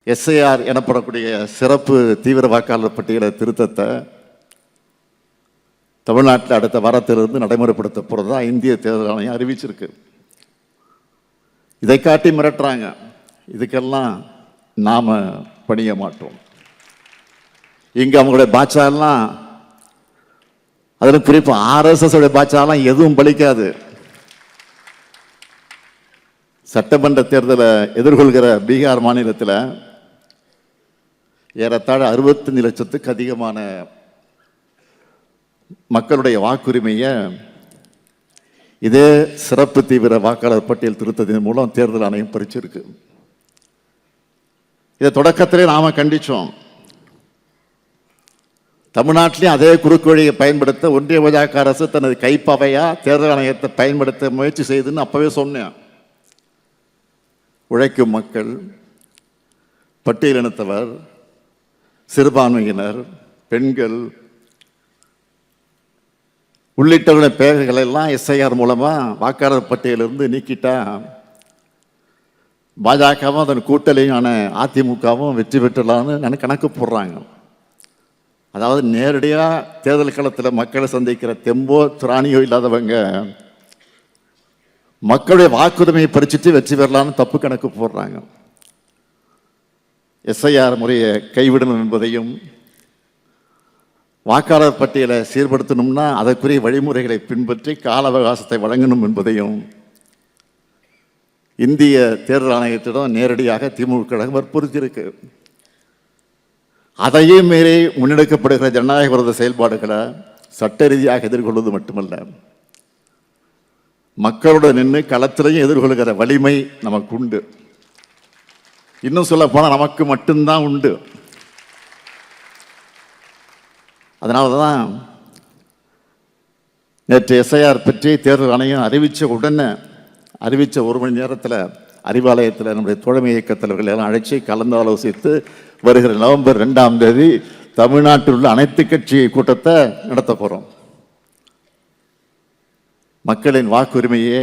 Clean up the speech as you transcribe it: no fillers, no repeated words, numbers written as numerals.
SIR எனப்படக்கூடிய சிறப்பு தீவிர வாக்காளர் பட்டியலை திருத்தத்தை தமிழ்நாட்டில் அடுத்த வாரத்திலிருந்து நடைமுறைப்படுத்த போகிறதா இந்திய தேர்தல் ஆணையம் அறிவிச்சிருக்கு. இதை காட்டி மிரட்டுறாங்க. இதுக்கெல்லாம் நாம் பணிய மாட்டோம். இங்கே அவங்களுடைய பாட்சாலாம், அதில் குறிப்பாக RSS உடைய பாட்சாலாம் எதுவும் பலிக்காது. சட்டமன்ற தேர்தலை எதிர்கொள்கிற பீகார் மாநிலத்தில் ஏறத்தாழ 65 லட்சத்துக்கு அதிகமான மக்களுடைய வாக்குரிமையை இதே சிறப்பு தீவிர வாக்காளர் பட்டியல் திருத்தத்தின் மூலம் தேர்தல் ஆணையம் பறிச்சிருக்கு. இதை தொடக்கத்திலே நாம கண்டிச்சோம். தமிழ்நாட்டிலையும் அதே குறுக்கு வழியை பயன்படுத்த ஒன்றிய பாஜக அரசு தனது கைப்பவையா தேர்தல் ஆணையத்தை பயன்படுத்த முயற்சி செய்துன்னு அப்பவே சொன்னேன். உழைக்கும் மக்கள், பட்டியலினத்தவர், சிறுபான்மையினர், பெண்கள் உள்ளிட்டவர்களுடைய பெயர்களை எல்லாம் எஸ்ஐஆர் மூலமா வாக்காளர் பட்டியலிருந்து நீக்கிட்டா பாஜகவும் அதன் கூட்டணியான அதிமுகவும் வெற்றி பெற்றலான்னு கணக்கு போடுறாங்க. அதாவது நேரடியாக தேர்தல் களத்தில் மக்களை சந்திக்கிற தெம்போ திராணியோ இல்லாதவங்க மக்களுடைய வாக்குரிமையை பறிச்சுட்டு வெற்றி பெறலான்னு தப்பு கணக்கு போடுறாங்க. எஸ்ஐஆர் முறையை கைவிடணும் என்பதையும், வாக்காளர் பட்டியலை சீர்படுத்தணும்னா அதற்குரிய வழிமுறைகளை பின்பற்றி கால அவகாசத்தை வழங்கணும் என்பதையும் இந்திய தேர்தல் ஆணையத்திடம் நேரடியாக திமுக கழகம் வற்புறுத்தியிருக்கு. அதையும் மீறி முன்னெடுக்கப்படுகிற ஜனநாயக விரோத செயல்பாடுகளை சட்ட ரீதியாக எதிர்கொள்வது மட்டுமல்ல, மக்களோடு நின்று களத்திலையும் எதிர்கொள்கிற வலிமை நமக்கு உண்டு. இன்னும் சொல்ல போனால் நமக்கு மட்டும்தான் உண்டு. அதனால தான் நேற்று எஸ்ஐஆர் பற்றி தேர்தல் ஆணையம் அறிவித்த 1 மணி நேரத்தில் அறிவாலயத்தில் நம்முடைய தோழமை இயக்க தலைவர்கள் எல்லாம் அழைச்சி கலந்து ஆலோசித்து வருகிற நவம்பர் 2ஆம் தேதி தமிழ்நாட்டில் உள்ள அனைத்து கட்சி கூட்டத்தை நடத்த போகிறோம். மக்களின் வாக்குரிமையே